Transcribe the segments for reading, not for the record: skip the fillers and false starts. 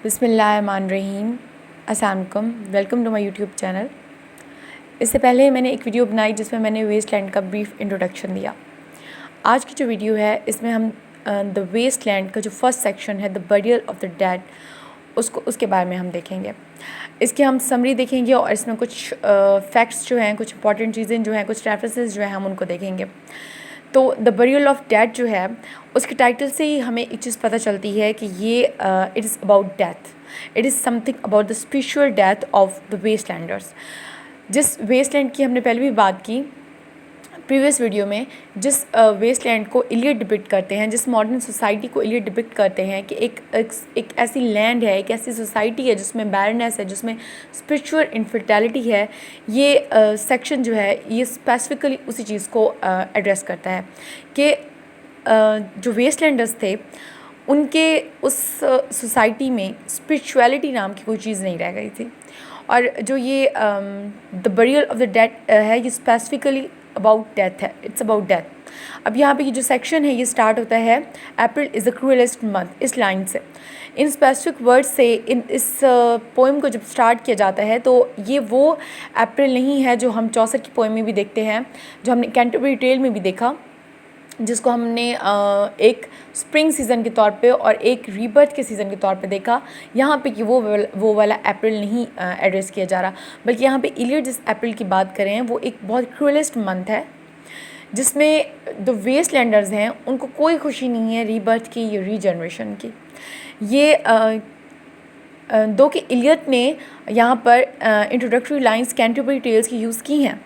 बिस्मिल्लाहिर्रहमानिर्रहीम। अस्सलाम वालेकुम, welcome to my YouTube channel. इससे पहले मैंने एक वीडियो बनाई जिसमें मैंने वेस्टलैंड का ब्रीफ इंट्रोडक्शन दिया। आज की जो वीडियो है इसमें हम द वेस्टलैंड का जो फर्स्ट सेक्शन है, the burial of the dead, उसके बारे में हम देखेंगे। इसकी हम समरी देखेंगे और इसमें कुछ फैक्ट्स जो हैं, कुछ इंपॉर्टेंट चीज़ें जो हैं, कुछ रेफरेंसेस जो हैं, हम उनको देखेंगे। तो द बरियल ऑफ डेड जो है, उसके टाइटल से ही हमें एक चीज़ पता चलती है कि ये it is about death, it is something about the spiritual death of the wastelanders. जिस वेस्टलैंड की हमने पहले भी बात की प्रीवियस वीडियो में, जिस वेस्टलैंड को इलियट डिपिक्ट करते हैं, जिस मॉडर्न सोसाइटी को इलियट डिपिक्ट करते हैं कि एक ऐसी लैंड है, एक ऐसी सोसाइटी है जिसमें बैरनेस है, जिसमें स्पिरिचुअल इनफर्टिलिटी है, ये सेक्शन जो है ये स्पेसिफिकली उसी चीज़ को एड्रेस करता है कि जो वेस्टलैंडर्स थे उनके उस सोसाइटी में स्पिरिचुअलिटी नाम की कोई चीज़ नहीं रह गई थी। और जो ये the burial of the dead है, ये स्पेसिफिकली अबाउट डेथ है, इट्स अबाउट डेथ। अब यहाँ पे ये जो सेक्शन है ये स्टार्ट होता है अप्रैल इज़ द क्रूएलेस्ट मंथ, इस लाइन से। इन स्पेसिफिक वर्ड से इस पोएम को जब स्टार्ट किया जाता है तो ये वो अप्रैल नहीं है जो हम चौसर की पोएम में भी देखते हैं, जो हमने कैंटरबरी टेल में भी देखा, जिसको हमने एक स्प्रिंग सीज़न के तौर पे और एक रीबर्थ के सीज़न के तौर पे देखा। यहाँ पे कि वो वाला अप्रैल नहीं एड्रेस किया जा रहा, बल्कि यहाँ पे इलियड जिस अप्रैल की बात करें वो एक बहुत क्रूएलेस्ट मंथ है, जिसमें जो वेस्टलैंडर्स हैं उनको कोई खुशी नहीं है रीबर्थ की या रीजनरेशन की। ये दो कि इलियट ने यहाँ पर इंट्रोडक्टरी लाइंस कैंटरबरी टेल्स की यूज़ की हैं,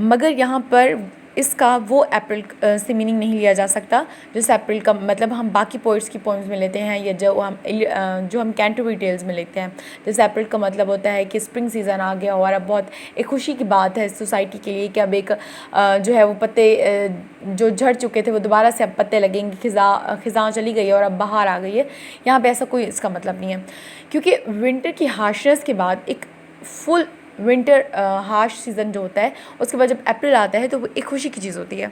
मगर यहाँ पर इसका वो अप्रैल से मीनिंग नहीं लिया जा सकता जिस अप्रैल का मतलब हम बाकी पोइट्स की पोइम्स में लेते हैं या जो हम कैंटरबरी टेल्स में लेते हैं। जैसे अप्रैल का मतलब होता है कि स्प्रिंग सीज़न आ गया और अब बहुत एक खुशी की बात है सोसाइटी के लिए कि अब एक जो है वो पत्ते जो झड़ चुके थे वो दोबारा से अब पत्ते लगेंगे, खिज़ां चली गई है और अब बाहर आ गई है। यहाँ पर ऐसा कोई इसका मतलब नहीं है, क्योंकि विंटर की हार्शनेस के बाद एक फुल विंटर हार्श सीज़न जो होता है उसके बाद जब अप्रैल आता है तो वो एक खुशी की चीज़ होती है।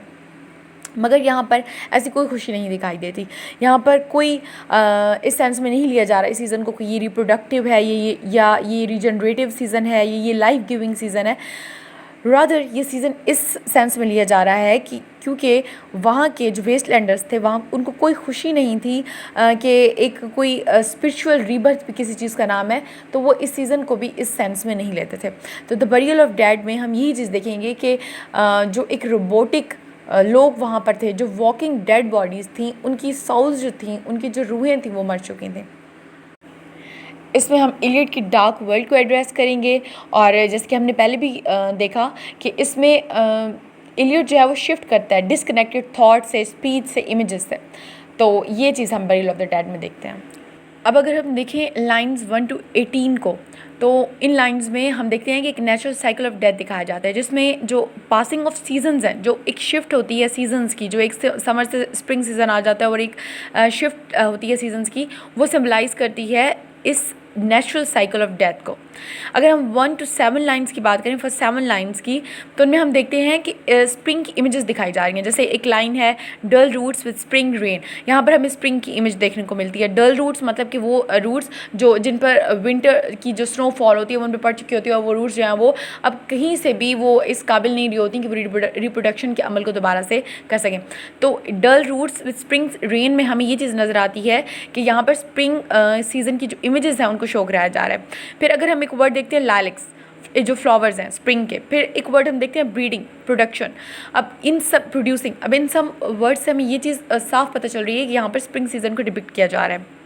मगर यहाँ पर ऐसी कोई खुशी नहीं दिखाई देती। यहाँ पर कोई इस सेंस में नहीं लिया जा रहा इस सीज़न को कि ये रिप्रोडक्टिव है, ये रीजनरेटिव सीज़न है, ये लाइफ गिविंग सीज़न है। रादर ये सीज़न इस सेंस में लिया जा रहा है कि क्योंकि वहाँ के जो वेस्टलैंडर्स थे वहाँ उनको कोई खुशी नहीं थी कि एक कोई स्पिरिचुअल रीबर्थ भी किसी चीज़ का नाम है, तो वो इस सीज़न को भी इस सेंस में नहीं लेते थे। तो द बरियल ऑफ डेड में हम यही चीज़ देखेंगे कि जो एक रोबोटिक लोग वहाँ पर थे, जो वॉकिंग डेड बॉडीज़ थी, उनकी साउल्स जो थी, उनकी जो रूहें थी वो मर चुकी थी। इसमें हम इलियट की डार्क वर्ल्ड को एड्रेस करेंगे और जैसे कि हमने पहले भी देखा कि इसमें इलियट जो है वो शिफ्ट करता है डिसकनेक्टेड थॉट से, स्पीच से, इमेजेस से। तो ये चीज़ हम बरियल ऑफ द डेड में देखते हैं। अब अगर हम देखें लाइंस 1 to 18 को, तो इन लाइंस में हम देखते हैं कि एक नेचुरल साइकिल ऑफ डेथ दिखाया जाता है, जिसमें जो पासिंग ऑफ सीजन्स हैं, जो एक शिफ्ट होती है सीजन्स की, जो एक समर से स्प्रिंग सीज़न आ जाता है और एक शिफ्ट होती है सीजन्स की, वो सिम्बलाइज़ करती है इस नेचुरल साइकिल ऑफ डेथ को। अगर हम 1 to 7 लाइन्स की बात करें, फर्स्ट 7 लाइन्स की, तो उनमें हम देखते हैं कि स्प्रिंग की इमेजेस दिखाई जा रही हैं। जैसे एक लाइन है डल रूट्स विद स्प्रिंग रेन, यहाँ पर हमें स्प्रिंग की इमेज देखने को मिलती है। डल रूट्स मतलब कि वो रूट्स जो जिन पर विंटर की जो स्नोफॉल होती है वो उन पर पड़ चुकी होती है और वो रूट्स जो हैं वो अब कहीं से भी वो इस काबिल नहीं रही होती कि वो रिप्रोडक्शन के अमल को दोबारा से कर सकें। तो डल रूट्स विद स्प्रिंग रेन में हमें ये चीज़ नज़र आती है कि यहाँ पर स्प्रिंग सीज़न की जो इमेजेस हैं उनको शो कराया जा रहा है। फिर अगर हम एक वर्ड देखते हैं लाइलैक्स, जो फ्लावर्स हैं स्प्रिंग के, फिर एक वर्ड हम देखते हैं ब्रीडिंग, प्रोडक्शन। अब इन सब प्रोड्यूसिंग, अब इन सब वर्ड से हमें ये चीज़ साफ पता चल रही है कि यहाँ पर स्प्रिंग सीज़न को डिपिक्ट किया जा रहा है।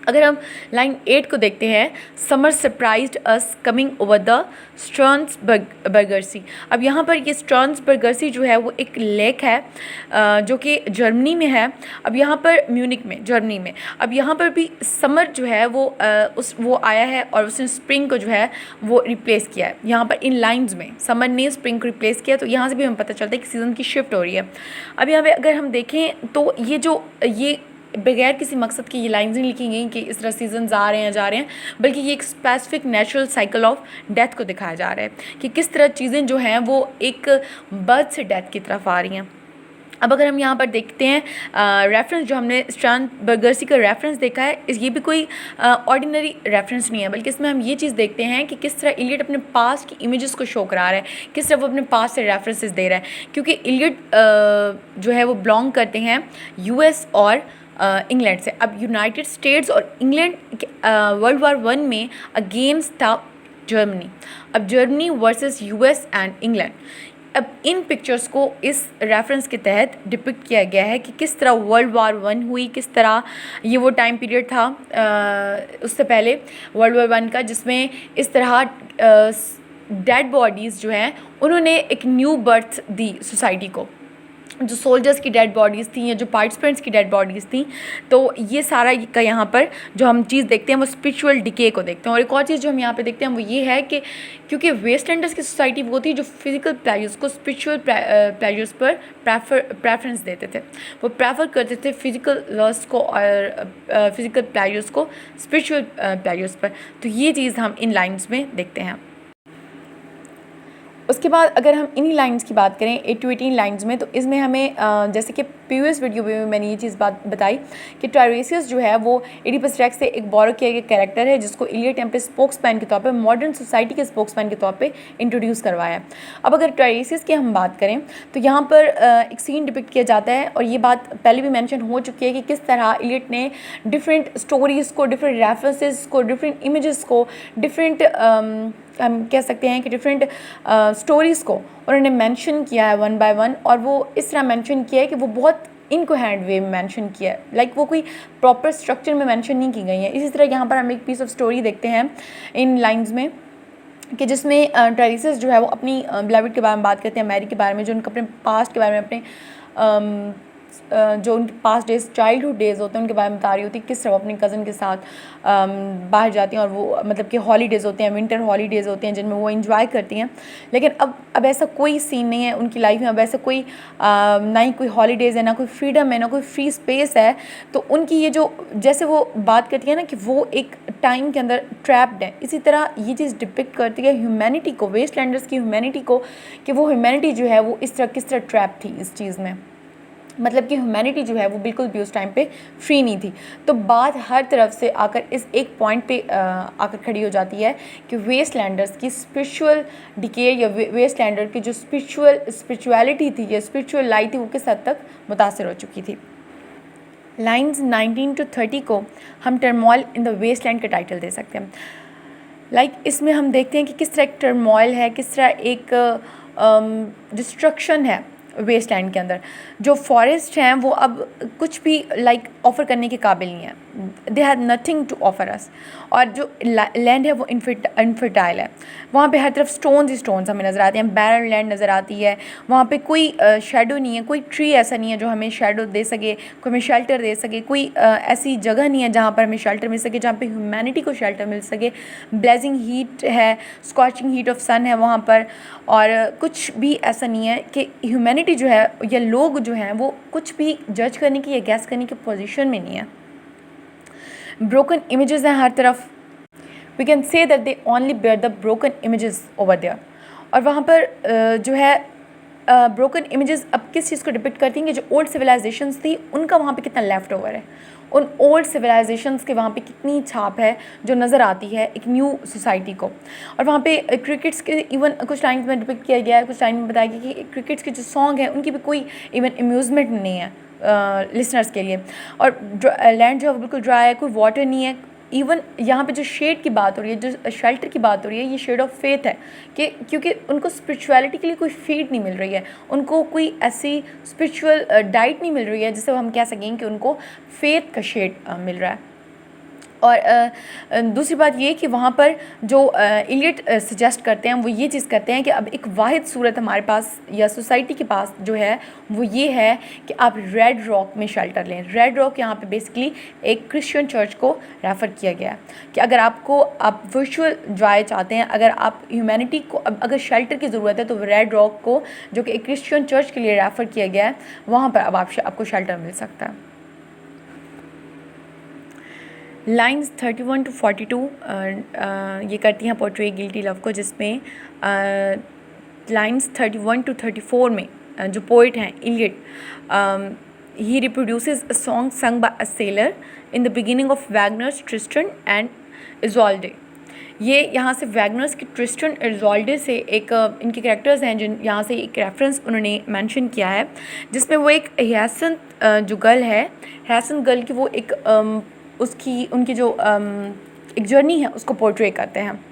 अगर हम लाइन 8 को देखते हैं, summer surprised us coming over the Starnbergersee. अब यहाँ पर ये स्ट्रांसबर्गर सी जो है वो एक लेक है जो कि जर्मनी में है। अब यहाँ पर म्यूनिक में, जर्मनी में, अब यहाँ पर भी समर जो है वो आया है और उसने स्प्रिंग को जो है वो रिप्लेस किया है। यहाँ पर इन लाइंस में समर ने स्प्रिंग को रिप्लेस किया, तो यहाँ से भी हमें पता चलता है कि सीज़न की शिफ्ट हो रही है। अब यहाँ पर अगर हम देखें तो ये बगैर किसी मकसद की ये लाइन्स नहीं लिखी गई कि इस तरह सीजन्स आ रहे हैं जा रहे हैं, बल्कि ये एक specific natural cycle of death को दिखाया जा रहा है कि किस तरह चीज़ें जो हैं वो एक बर्थ से डेथ की तरफ आ रही हैं। अब अगर हम यहाँ पर देखते हैं रेफरेंस, जो हमने स्ट्रैनबर्गर्सी का रेफरेंस देखा है, ये भी कोई ऑर्डिनरी रेफरेंस नहीं है, बल्कि इसमें हम ये चीज़ देखते हैं कि किस तरह इलियट अपने पास्ट की इमेजेस को शो करा रहा है, किस तरह वो अपने पास्ट से रेफरेंसेस दे रहा है, क्योंकि इलियट जो है वो बिलोंग करते हैं यूएस और इंग्लैंड से। अब यूनाइटेड स्टेट्स और इंग्लैंड वर्ल्ड वार 1 में अगेंस्ट था जर्मनी। अब Germany versus US and England, अब इन पिक्चर्स को इस रेफरेंस के तहत डिपिक्ट किया गया है कि किस तरह वर्ल्ड वार 1 हुई, किस तरह ये वो टाइम पीरियड था उससे पहले वर्ल्ड वार 1 का, जिसमें इस तरह डेड बॉडीज़ जो हैं उन्होंने एक न्यू बर्थ दी सोसाइटी को, जो सोल्जर्स की डेड बॉडीज़ थी या जो पार्टिसिपेंट्स की डेड बॉडीज़ थी। तो ये सारा का यहाँ पर जो हम चीज़ देखते हैं वो स्पिरिचुअल डिके को देखते हैं। और एक और चीज़ जो हम यहाँ पे देखते हैं वो ये है कि क्योंकि वेस्टलैंडर्स की सोसाइटी वो थी जो फिज़िकल प्लेजर्स को स्पिरिचुअल प्लेजर्स पर प्रेफरेंस देते थे, वो प्रेफर करते थे फिज़िकल लस्ट को और फिज़िकल प्लेजर्स को स्पिरिचुअल प्लेजर्स पर। तो ये चीज़ हम इन लाइन्स में देखते हैं। उसके बाद अगर हम इन्हीं लाइंस की बात करें 8 to 18 लाइंस में, तो इसमें हमें जैसे कि प्रीवियस वीडियो में मैंने ये चीज़ बात बताई कि टायरेसियस जो है वो एडिपस रेक्स से एक बोरो किया गया कैरेक्टर है, जिसको इलियट टेम्पल स्पोक्समैन के तौर पे, मॉडर्न सोसाइटी के स्पोक्समैन के तौर पे इंट्रोड्यूस करवाया है। अब अगर टायरेसियस की हम बात करें तो यहाँ पर एक सीन डिपिक्ट किया जाता है, और ये बात पहले भी मैंशन हो चुकी है कि किस तरह इलियट ने डिफरेंट स्टोरीज़ को, डिफरेंट रेफरेंसेस को, डिफरेंट इमेजेस को, डिफरेंट हम कह सकते हैं कि डिफरेंट स्टोरीज़ को उन्होंने मेंशन किया है 1 by 1, और वो इस तरह मेंशन किया है कि वो बहुत इनकोहेरेंट वे में मेंशन किया है, लाइक वो कोई प्रॉपर स्ट्रक्चर में मेंशन नहीं की गई है। इसी तरह यहाँ पर हम एक पीस ऑफ स्टोरी देखते हैं इन लाइंस में कि जिसमें टायरेसियस जो है वो अपनी बिलवेड के बारे में बात करते हैं, मैरी के बारे में, जो उनके अपने पास्ट के बारे में, अपने जो उनके पास्ट डेज, चाइल्डहुड डेज़ होते हैं उनके बारे में बता रही होती है, किस तरह वो अपने कज़न के साथ बाहर जाती हैं, और वो मतलब कि हॉलीडेज़ होते हैं, विंटर हॉलीडेज़ होते हैं जिनमें वो एंजॉय करती हैं। लेकिन अब ऐसा कोई सीन नहीं है उनकी लाइफ में, अब ऐसा कोई ना ही कोई हॉलीडेज़ है, ना कोई फ्रीडम है, ना कोई फ्री स्पेस है। तो उनकी ये जो, जैसे वो बात करती है ना कि वो एक टाइम के अंदर ट्रैप्ड है, इसी तरह ये चीज़ डिपिक्ट करती है ह्यूमैनिटी को, वेस्टलैंडर्स की ह्यूमैनिटी को, कि वो ह्यूमैनिटी जो है वो इस तरह किस तरह ट्रैप थी इस चीज़ में, मतलब कि ह्यूमैनिटी जो है वो बिल्कुल भी उस टाइम पे फ्री नहीं थी। तो बात हर तरफ से आकर इस एक पॉइंट पे आकर खड़ी हो जाती है कि वेस्टलैंडर्स की स्पिरिचुअल डिके या वेस्टलैंडर की जो स्पिरिचुअलिटी थी या स्पिरिचुअल लाइफ थी वो किस हद तक मुतासर हो चुकी थी। लाइन्स 19 to 30 को हम टर्मोइल इन द वेस्टलैंड का टाइटल दे सकते हैं। लाइक इसमें हम देखते हैं कि किस तरह एक टर्मोइल है, किस तरह एक डिस्ट्रक्शन है वेस्टलैंड के अंदर। जो फॉरेस्ट हैं वो अब कुछ भी लाइक ऑफ़र करने के काबिल नहीं है, they have nothing to offer us. और जो लैंड है वो इनफर्टाइल है, वहाँ पे हर तरफ स्टोन्स ही स्टोन्स हमें नज़र आते हैं, बैरन लैंड नज़र आती है, वहाँ पे कोई शेडो नहीं है, कोई ट्री ऐसा नहीं है जो हमें शेडो दे सके, कोई हमें शेल्टर दे सके, कोई ऐसी जगह नहीं है जहाँ पर हमें शेल्टर मिल सके, जहाँ पे ह्यूमैनिटी को शेल्टर मिल सके। ब्लेजिंग हीट है, स्कॉचिंग हीट ऑफ सन है वहाँ पर, और कुछ भी ऐसा नहीं है कि ह्यूमैनिटी जो है या लोग जो हैं वो कुछ भी जज करने की या गैस करने की पोजीशन में नहीं है। ब्रोकन इमेजेस हैं हर तरफ, we can say that they only bear the broken images over there. और वहाँ पर जो है ब्रोकन इमेजेस अब किस चीज़ को डिपिक्ट करती हैं कि जो ओल्ड सिविलाइजेशंस थी उनका वहाँ पे कितना लेफ़्ट ओवर है, उन ओल्ड सिविलाइजेशंस के वहाँ पे कितनी छाप है जो नज़र आती है एक न्यू सोसाइटी को। और वहाँ पे क्रिकेट्स के इवन कुछ टाइम्स में डिपिक्ट किया गया है, कुछ टाइम में बताया गया कि क्रिकेट्स के जो सॉन्ग हैं उनकी भी कोई इवन अम्यूज़मेंट नहीं है लिसनर्स के लिए। और लैंड जो है वो बिल्कुल ड्राई है, कोई वाटर नहीं है। इवन यहाँ पे जो शेड की बात हो रही है, जो शेल्टर की बात हो रही है, ये शेड ऑफ फेथ है कि क्योंकि उनको स्पिरिचुअलिटी के लिए कोई फीड नहीं मिल रही है, उनको कोई ऐसी स्पिरिचुअल डाइट नहीं मिल रही है जिससे हम कह सकें कि उनको फेथ का शेड मिल रहा है। और दूसरी बात ये कि वहाँ पर जो इलियट सजेस्ट करते हैं वो ये चीज़ करते हैं कि अब एक वाहिद सूरत हमारे पास या सोसाइटी के पास जो है वो ये है कि आप रेड रॉक में शेल्टर लें। रेड रॉक यहाँ पे बेसिकली एक क्रिश्चियन चर्च को रेफ़र किया गया है कि अगर आप वर्चुअल जॉय चाहते हैं, अगर आप ह्यूमैनिटी को अगर शेल्टर की ज़रूरत है तो रेड रॉक को, जो कि एक क्रिश्चियन चर्च के लिए रेफ़र किया गया है, वहाँ पर अब आपको शेल्टर मिल सकता है। लाइन्स 31 to 42 ये करती हैं पोर्ट्रे गिल्टी लव को, जिसमें लाइन्स 31 to 34 में जो पोइट हैं Iliad, he reproduces a song sung by a sailor in the beginning of Wagner's Tristan and Isolde. ये यहाँ से वैगनर्स की ट्रिस्टन इज़ोल्डे से एक इनके कैरेक्टर्स हैं जिन यहाँ से एक रेफरेंस उन्होंने मेंशन किया है, जिसमें वो एक ह्यासिंथ जो गर्ल है, ह्यासिंथ गर्ल की वो एक उसकी उनकी जो एक जर्नी है उसको पोर्ट्रे करते हैं।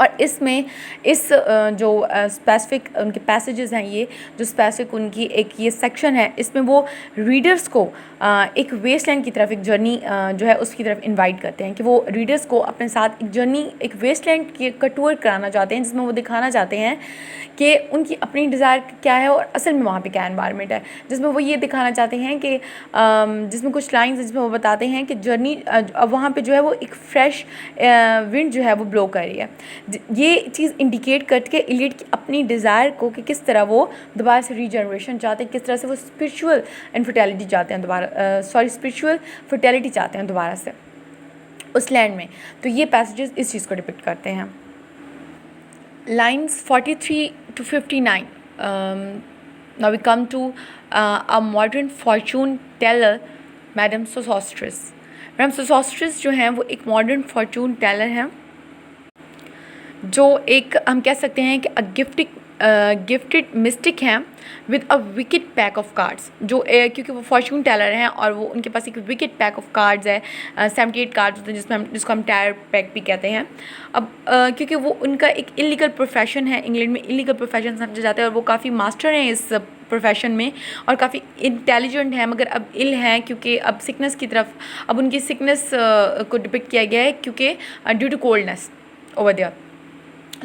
और इसमें इस जो स्पेसिफिक उनके पैसेजेस हैं, ये जो स्पेसिफिक उनकी एक ये सेक्शन है, इसमें वो रीडर्स को एक वेस्टलैंड की तरफ, एक जर्नी जो है उसकी तरफ इनवाइट करते हैं कि वो रीडर्स को अपने साथ एक जर्नी, एक वेस्टलैंड की का टूर कराना चाहते हैं, जिसमें वो दिखाना चाहते हैं कि उनकी अपनी डिज़ायर क्या है और असल में वहाँ पे क्या एनवायरनमेंट है, जिसमें वो ये दिखाना चाहते हैं कि जिसमें कुछ लाइंस जिसमें वो बताते हैं कि जर्नी वहाँ पे जो है वो एक फ्रेश विंड जो है वो ब्लो कर रही है। ये चीज़ इंडिकेट करके इलियड की अपनी डिज़ायर को कि किस तरह वो दोबारा से रीजनरेशन चाहते हैं, किस तरह से वो स्पिरिचुअल इनफर्टिलिटी चाहते हैं दोबारा, स्पिरिचुअल फर्टिलिटी चाहते हैं दोबारा से उस लैंड में। तो ये पैसेजेस इस चीज़ को डिपिक्ट करते हैं। Lines 43 to 59। Now we come to a modern fortune teller, madame Sosostris. Madame Sosostris जो हैं वो एक मॉडर्न फॉर्चून टेलर हैं, जो एक हम कह सकते हैं कि गिफ्टेड मिस्टिक हैं with a wicked pack of cards, जो क्योंकि वो फॉर्चून टेलर हैं और वो उनके पास एक विकेड पैक ऑफ कार्ड्स है, 78 कार्ड्स होते हैं जिसको हम टायर पैक भी कहते हैं। अब क्योंकि वो उनका एक इलीगल प्रोफेशन है, इंग्लैंड में इलीगल प्रोफेशन समझा जाता है, और वो काफ़ी मास्टर हैं इस प्रोफेशन में और काफ़ी इंटेलिजेंट है, मगर अब इल हैं क्योंकि अब सिकनेस की तरफ, अब उनकी सिकनेस को डिपिक्ट किया गया है क्योंकि due to coldness over there.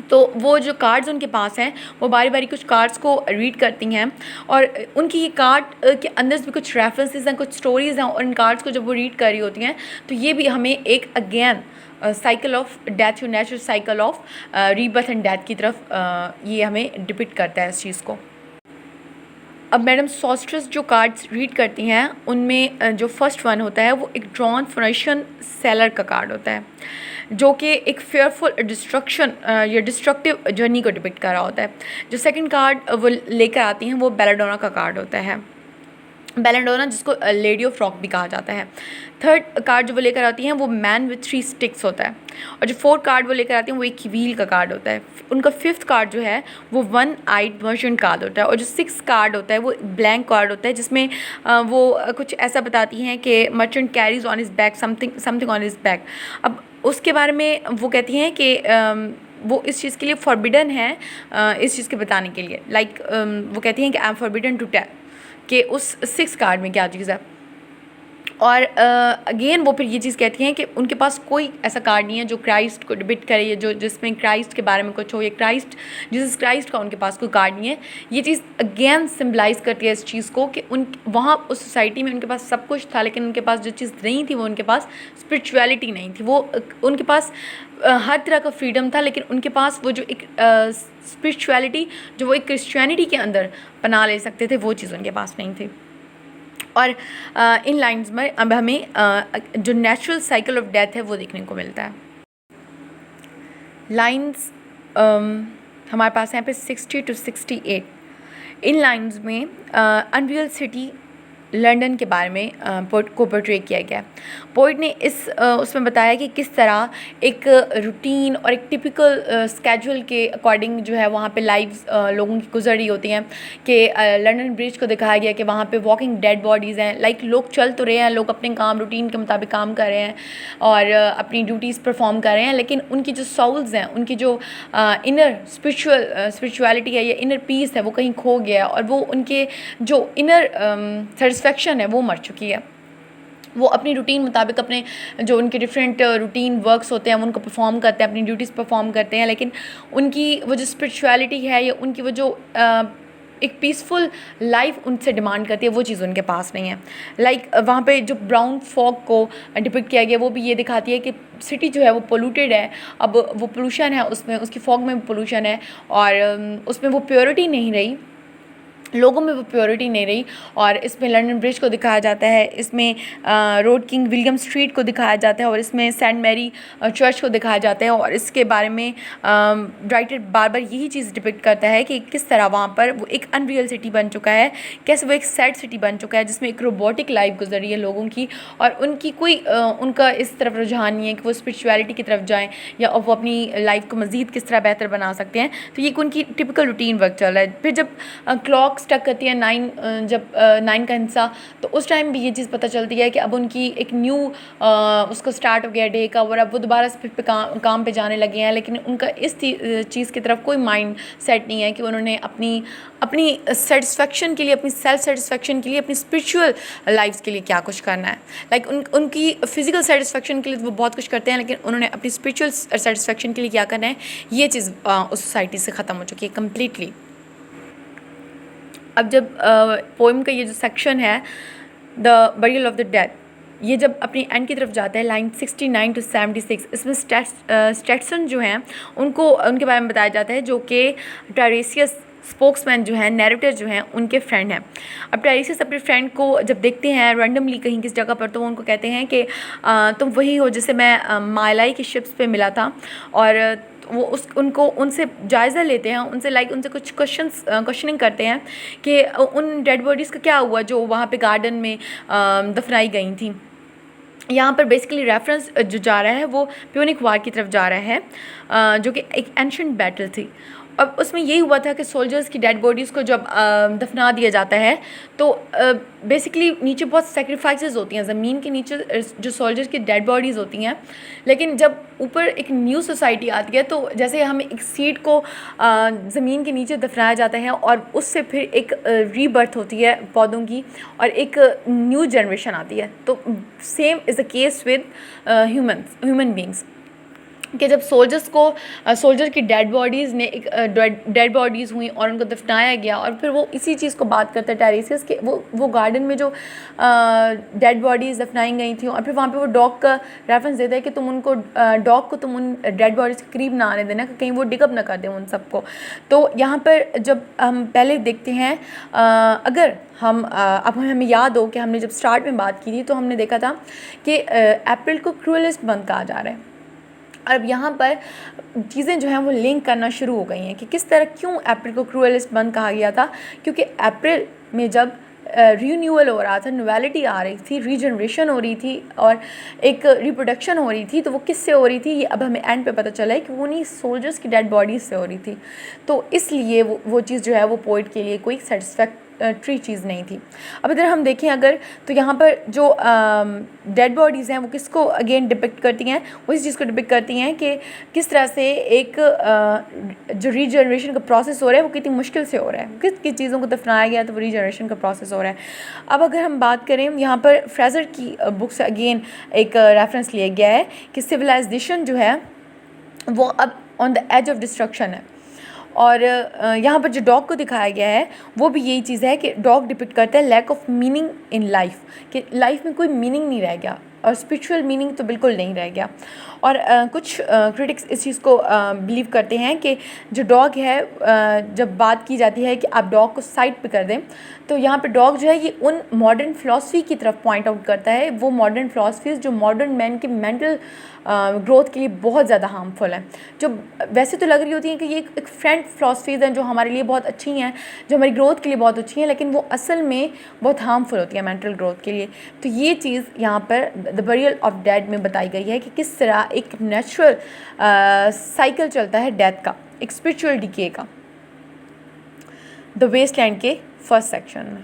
तो वो जो कार्ड्स उनके पास हैं वो बारी बारी कुछ कार्ड्स को रीड करती हैं, और उनकी ये कार्ड के अंदर भी कुछ रेफरेंसेस हैं, कुछ स्टोरीज़ हैं, और इन कार्ड्स को जब वो रीड कर रही होती हैं तो ये भी हमें एक again cycle of death, natural cycle of rebirth and death की तरफ ये हमें डिपिक्ट करता है इस चीज़ को। अब मैडम सोसोस्ट्रस जो कार्ड्स रीड करती हैं उनमें जो फर्स्ट वन होता है वो एक ड्रॉन फ्रनेशन सेलर का कार्ड होता है, जो कि एक फेयरफुल डिस्ट्रक्शन या डिस्ट्रक्टिव जर्नी को डिपिक्ट कर रहा होता है। जो सेकंड कार्ड वो लेकर आती हैं वो बेलाडोना का कार्ड होता है, बेलाडोना जिसको लेडी ऑफ रॉक भी कहा जाता है। थर्ड कार्ड जो वो लेकर आती हैं वो मैन विथ 3 स्टिक्स होता है, और जो फोर्थ कार्ड वो लेकर आती हैं वो एक व्हील का कार्ड होता है। उनका फिफ्थ कार्ड जो है वो 1 आइड मर्चेंट कार्ड होता है, और जो 6th कार्ड होता है वो ब्लैंक कार्ड होता है, जिसमें वो कुछ ऐसा बताती हैं कि merchant carries on his back something on his back. अब उसके बारे में वो कहती हैं कि वो इस चीज़ के लिए फॉरबिडन है, इस चीज़ के बताने के लिए, लाइक वो कहती हैं कि I am forbidden to tell कि उस 6 कार्ड में क्या चीज़ है। और अगेन वो फिर ये चीज़ कहती हैं कि उनके पास कोई ऐसा कार्ड नहीं है जो क्राइस्ट को डिपिक्ट करे, या जो जिसमें क्राइस्ट के बारे में कुछ हो, या जीसस क्राइस्ट का उनके पास कोई कार्ड नहीं है। ये चीज़ अगेन सिम्बलाइज़ करती है इस चीज़ को कि उन वहाँ उस सोसाइटी में उनके पास सब कुछ था, लेकिन उनके पास जो चीज़ नहीं थी वो उनके पास स्पिरिचुअलिटी नहीं थी। वो उनके पास हर तरह का फ्रीडम था, लेकिन उनके पास वो जो एक स्पिरिचुअलिटी जो वो एक क्रिश्चियनिटी के अंदर पना ले सकते थे, वो चीज़ उनके पास नहीं थी। और इन लाइंस में अब हमें जो नेचुरल साइकिल ऑफ डेथ है वो देखने को मिलता है। लाइंस हमारे पास हैं यहाँ पे 60 to 68। इन लाइंस में अनरियल सिटी लंदन के बारे में पोइट को पोर्ट्रे किया गया। पोइट ने उसमें बताया कि किस तरह एक रूटीन और एक टिपिकल स्केड्यूल के अकॉर्डिंग जो है वहाँ पे लाइव्स लोगों की गुजर रही होती हैं, कि लंदन ब्रिज को दिखाया गया कि वहाँ पे वॉकिंग डेड बॉडीज़ हैं, लाइक लोग चल तो रहे हैं, लोग अपने काम रूटीन के मुताबिक काम कर रहे हैं और अपनी ड्यूटीज़ परफॉर्म कर रहे हैं, लेकिन उनकी जो सोल्स हैं, उनकी जो इनर स्पिरिचुअलिटी है या इनर पीस है वो कहीं खो गया है, और वो उनके जो इनर सेटिस्फेक्शन है वो मर चुकी है। वो अपनी रूटीन मुताबिक अपने जो उनके डिफरेंट रूटीन वर्क्स होते हैं वो उनको परफॉर्म करते हैं, अपनी ड्यूटीज़ परफॉर्म करते हैं, लेकिन उनकी वो जो स्पिरिचुअलिटी है या उनकी वो जो एक पीसफुल लाइफ उनसे डिमांड करती है वो चीज़ उनके पास नहीं है। लाइक वहाँ पे जो ब्राउन फॉग को डिपिक्ट किया गया वो भी ये दिखाती है कि सिटी जो है वो पोल्यूटेड है, अब वो पोल्यूशन है उसमें, उसकी फॉग में पोल्यूशन है और उसमें वो प्योरिटी नहीं रही। लोगों में वो प्योरिटी नहीं रही। और इसमें लंदन ब्रिज को दिखाया जाता है, इसमें रोड किंग विलियम स्ट्रीट को दिखाया जाता है, और इसमें सेंट मैरी चर्च को दिखाया जाता है। और इसके बारे में राइटर बार बार यही चीज़ डिपिक्ट करता है कि किस तरह वहाँ पर वो एक अनरियल सिटी बन चुका है, कैसे वो एक सैड सिटी बन चुका है जिसमें एक रोबोटिक लाइफ गुजर रही है लोगों की, और उनकी कोई उनका इस तरफ रुझान नहीं है कि वो स्पिरिचुअलिटी की तरफ जाएँ या वो अपनी लाइफ को मज़ीद किस तरह बेहतर बना सकते हैं। तो ये उनकी टिपिकल रूटीन वर्क चल रहा है। फिर जब क्लॉक स्टक करती है 9, जब 9 का हिस्सा, तो उस टाइम भी ये चीज़ पता चलती है कि अब उनकी एक न्यू उसको स्टार्ट हो गया डे का, और अब वो दोबारा से फिर काम पे जाने लगे हैं। लेकिन उनका इस चीज़ की तरफ कोई माइंड सेट नहीं है कि उन्होंने अपनी सेटिस्फेक्शन के लिए, अपनी सेल्फ सेटिस्फेक्शन के लिए, अपनी स्पिरिचुअल लाइफ के लिए क्या कुछ करना है। लाइक उनकी फ़िज़िकल सेटिस्फेक्शन के लिए वो बहुत कुछ करते हैं, लेकिन उन्होंने अपनी स्पिरिचुअल सेटिस्फेक्शन के लिए क्या करना है, ये चीज़ उस सोसाइटी से ख़त्म हो चुकी है कम्प्लीटली। अब जब पोएम का ये जो सेक्शन है, the burial of the dead, ये जब अपनी एंड की तरफ जाता है, लाइन 69 to 76, इसमें स्टेटसन जो हैं उनके बारे में बताया जाता है, जो कि टायरेसियस स्पोक्समैन जो है, नैरेटर जो हैं, उनके फ्रेंड हैं। अब टायरेसियस अपने फ्रेंड को जब देखते हैं रैंडमली कहीं किस जगह पर, तो वो उनको कहते हैं कि तुम वही हो जिसे मैं मालाई की शिप्स पे मिला था। और वो उनको उनसे जायज़ा लेते हैं, उनसे कुछ क्वेश्चनिंग करते हैं कि उन डेड बॉडीज़ का क्या हुआ जो वहाँ पे गार्डन में दफनाई गई थी। यहाँ पर बेसिकली रेफरेंस जो जा रहा है वो प्यूनिक वार की तरफ जा रहा है, जो कि एक एंशिएंट बैटल थी। अब उसमें यही हुआ था कि सोल्जर्स की डेड बॉडीज़ को जब दफना दिया जाता है, तो बेसिकली नीचे बहुत सेक्रीफाइसेस होती हैं, ज़मीन के नीचे जो सोल्जर्स की डेड बॉडीज़ होती हैं। लेकिन जब ऊपर एक न्यू सोसाइटी आती है, तो जैसे हमें एक सीड को ज़मीन के नीचे दफनाया जाता है, और उससे फिर एक रीबर्थ होती है पौधों की, और एक न्यू जनरेशन आती है। तो same is the case with human beings, कि जब सोल्जर की डेड बॉडीज़ ने एक डेड बॉडीज़ हुई और उनको दफनाया गया, और फिर वो इसी चीज़ को बात करता है टायरेसियस के, वो गार्डन में जो डेड बॉडीज़ दफनाई गई थी, और फिर वहाँ पे वो डॉग का रेफरेंस देता है कि तुम उनको डॉग को तुम उन डेड बॉडीज़ के करीब ना आने देना, कि कहीं वो डिगअप ना कर दें उन सबको। तो यहाँ पर जब हम पहले देखते हैं, अगर हम अब हमें याद हो कि हमने जब स्टार्ट में बात की थी, तो हमने देखा था कि अप्रैल को क्रूएलेस्ट मंथ कहा जा रहा है। अब यहाँ पर चीज़ें जो हैं वो लिंक करना शुरू हो गई हैं कि किस तरह, क्यों अप्रैल को क्रूएलेस्ट मंथ कहा गया था, क्योंकि अप्रैल में जब रीन्यूअल हो रहा था, नोवेलिटी आ रही थी, रीजनरेशन हो रही थी, और एक रिप्रोडक्शन हो रही थी। तो वो किससे हो रही थी, ये अब हमें एंड पे पता चला है कि वो उन्हीं सोल्जर्स की डेड बॉडीज़ से हो रही थी। तो इसलिए वो चीज़ जो है वो पोइट के लिए कोई सेटिस्फैक्टरी चीज़ नहीं थी। अब इधर हम देखें अगर, तो यहाँ पर जो डेड बॉडीज़ हैं वो किसको अगेन डिपिक्ट करती हैं, वो इस चीज़ को डिपिक्ट करती हैं कि किस तरह से एक जो रीजनरेशन का प्रोसेस हो रहा है वो कितनी मुश्किल से हो रहा है, किस चीज़ों को दफनाया गया तो वो रीजनरेशन का प्रोसेस हो रहा है। अब अगर हम बात करें, यहाँ पर फ्रेजर की बुक से अगेन एक रेफरेंस लिया गया है कि सिविलाइजेशन जो है वो अब on the edge of destruction है। और यहाँ पर जो डॉग को दिखाया गया है वो भी यही चीज़ है कि डॉग डिपिक्ट करता है lack of meaning in life, कि लाइफ में कोई मीनिंग नहीं रह गया, और स्पिरिचुअल मीनिंग तो बिल्कुल नहीं रह गया। और कुछ क्रिटिक्स इस चीज़ को बिलीव करते हैं कि जो डॉग है, जब बात की जाती है कि आप डॉग को साइड पे कर दें, तो यहाँ पे डॉग जो है ये उन मॉडर्न फ़िलासफ़ी की तरफ पॉइंट आउट करता है, वो मॉडर्न फ़िलासफ़ीज़ जो मॉडर्न मैन के मेंटल ग्रोथ के लिए बहुत ज़्यादा हार्मफुल हैं, जो वैसे तो लग रही होती हैं कि ये एक फ्रेंड फ़िलासफ़ीज़ हैं जो हमारे लिए बहुत अच्छी हैं, जो हमारी ग्रोथ के लिए बहुत अच्छी हैं, लेकिन वो असल में बहुत हार्मफुल होती हैं मेंटल ग्रोथ के लिए। तो ये चीज़ यहाँ पर द बरियल ऑफ डेड में बताई गई है कि किस तरह एक नेचुरल साइकिल चलता है डेथ का, एक स्पिरिचुअल डिके का, द वेस्टलैंड के फर्स्ट सेक्शन में।